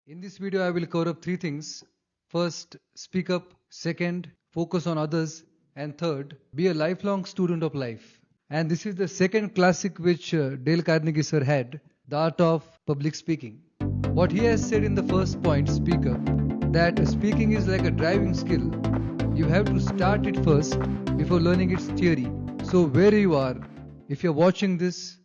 In this video, I will cover up three things. First, speak up. Second, focus on others. And third, be a lifelong student of life. And this is the second classic which Dale Carnegie sir had, The Art of Public Speaking. What he has said in the first point, speak up, that speaking is like a driving skill. You have to start it first before learning its theory. So where you are, if you're watching this,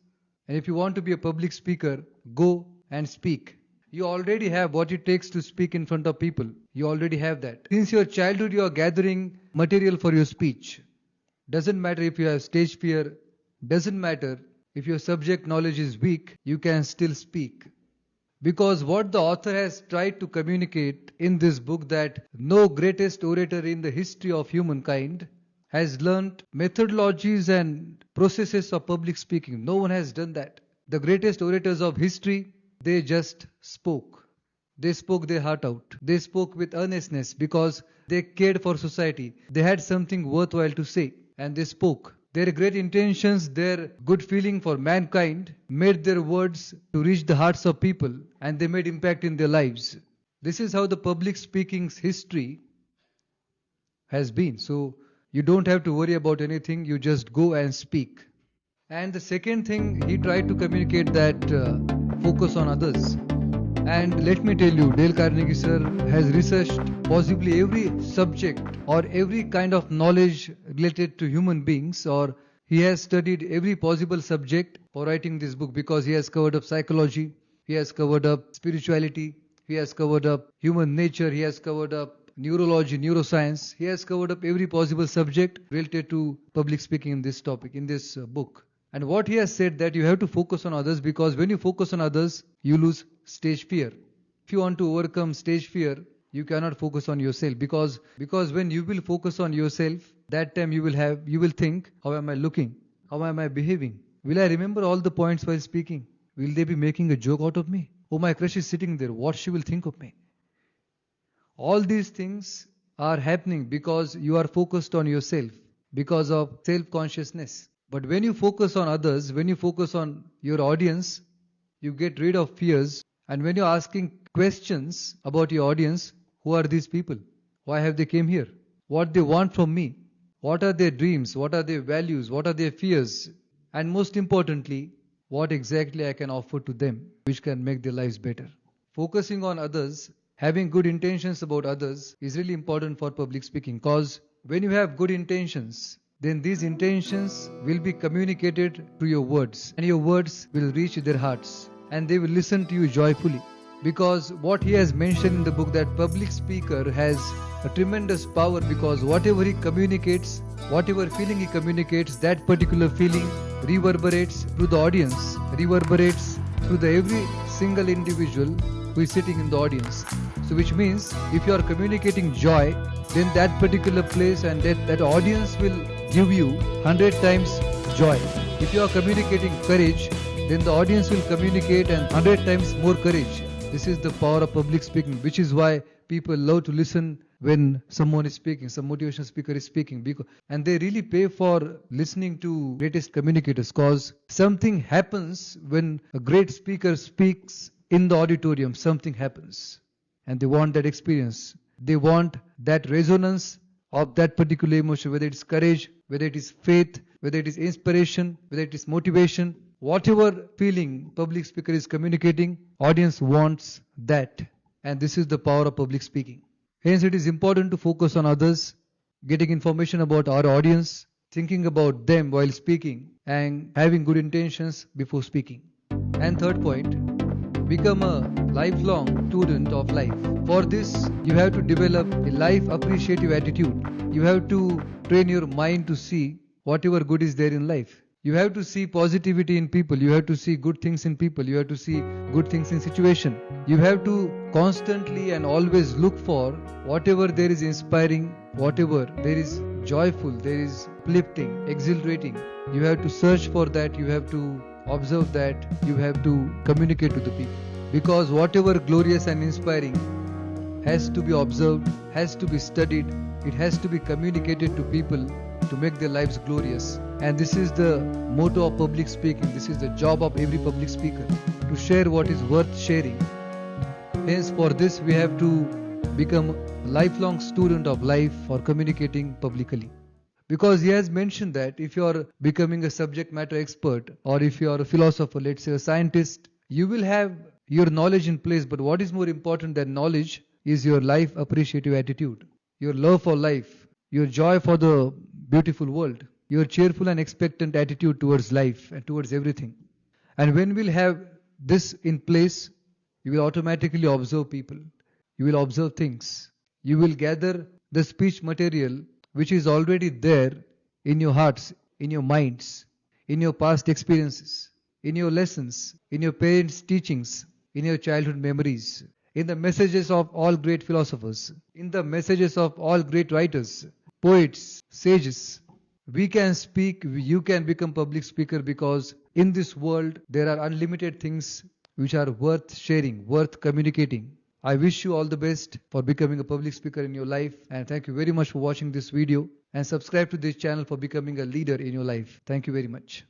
and if you want to be a public speaker, go and speak. You already have what it takes to speak in front of people. You already have that. Since your childhood, you are gathering material for your speech. Doesn't matter if you have stage fear. Doesn't matter if your subject knowledge is weak. You can still speak. Because what the author has tried to communicate in this book, that no greatest orator in the history of humankind has learnt methodologies and processes of public speaking. No one has done that. The greatest orators of history, they just spoke. They spoke their heart out. They spoke with earnestness because they cared for society. They had something worthwhile to say and they spoke. Their great intentions, their good feeling for mankind made their words to reach the hearts of people, and they made impact in their lives. This is how the public speaking's history has been. So you don't have to worry about anything. You just go and speak. And the second thing, he tried to communicate that focus on others. And let me tell you, Dale Carnegie sir has researched possibly every subject or every kind of knowledge related to human beings, or he has studied every possible subject for writing this book, because he has covered up psychology, he has covered up spirituality, he has covered up human nature, he has covered up neurology, neuroscience, he has covered up every possible subject related to public speaking in this topic, in this book. And what he has said, that you have to focus on others, because when you focus on others, you lose stage fear. If you want to overcome stage fear, you cannot focus on yourself, because when you will focus on yourself, that time you will think, how am I looking? How am I behaving? Will I remember all the points while speaking? Will they be making a joke out of me? Oh, my crush is sitting there. What she will think of me? All these things are happening because you are focused on yourself, because of self-consciousness. But when you focus on others, when you focus on your audience, you get rid of fears. And when you're asking questions about your audience, who are these people? Why have they came here? What they want from me? What are their dreams? What are their values? What are their fears? And most importantly, what exactly I can offer to them, which can make their lives better. Focusing on others, having good intentions about others is really important for public speaking, because when you have good intentions, then these intentions will be communicated through your words, and your words will reach their hearts, and they will listen to you joyfully. Because what he has mentioned in the book, that public speaker has a tremendous power, because whatever he communicates, whatever feeling he communicates, that particular feeling reverberates through the audience, reverberates through the every single individual who is sitting in the audience. So which means, if you are communicating joy, then that particular place and that audience will give you 100 times joy. If you are communicating courage, then the audience will communicate and 100 times more courage. This is the power of public speaking, which is why people love to listen when someone is speaking, some motivational speaker is speaking. And they really pay for listening to greatest communicators, because something happens when a great speaker speaks in the auditorium. Something happens. And they want that experience. They want that resonance of that particular emotion, whether it is courage, whether it is faith, whether it is inspiration, whether it is motivation. Whatever feeling public speaker is communicating, audience wants that. And this is the power of public speaking. Hence it is important to focus on others, getting information about our audience, thinking about them while speaking, and having good intentions before speaking. And third point, become a lifelong student of life. For this, you have to develop a life appreciative attitude. You have to train your mind to see whatever good is there in life. You have to see positivity in people. You have to see good things in people. You have to see good things in situation. You have to constantly and always look for whatever there is inspiring, whatever there is joyful, there is uplifting, exhilarating. You have to search for that. You have to observe that. You have to communicate to the people. Because whatever glorious and inspiring has to be observed, has to be studied, it has to be communicated to people to make their lives glorious. And this is the motto of public speaking. This is the job of every public speaker, to share what is worth sharing, Hence, for this, we have to become a lifelong student of life for communicating publicly. Because he has mentioned that if you are becoming a subject matter expert, or if you are a philosopher, let's say a scientist, you will have your knowledge in place. But what is more important than knowledge is your life appreciative attitude, your love for life, your joy for the beautiful world, your cheerful and expectant attitude towards life and towards everything. And when we'll have this in place, you will automatically observe people. You will observe things. You will gather the speech material which is already there in your hearts, in your minds, in your past experiences, in your lessons, in your parents' teachings, in your childhood memories, in the messages of all great philosophers, in the messages of all great writers, poets, sages. We can speak, you can become public speaker, because in this world there are unlimited things which are worth sharing, worth communicating. I wish you all the best for becoming a public speaker in your life, and thank you very much for watching this video, and subscribe to this channel for becoming a leader in your life. Thank you very much.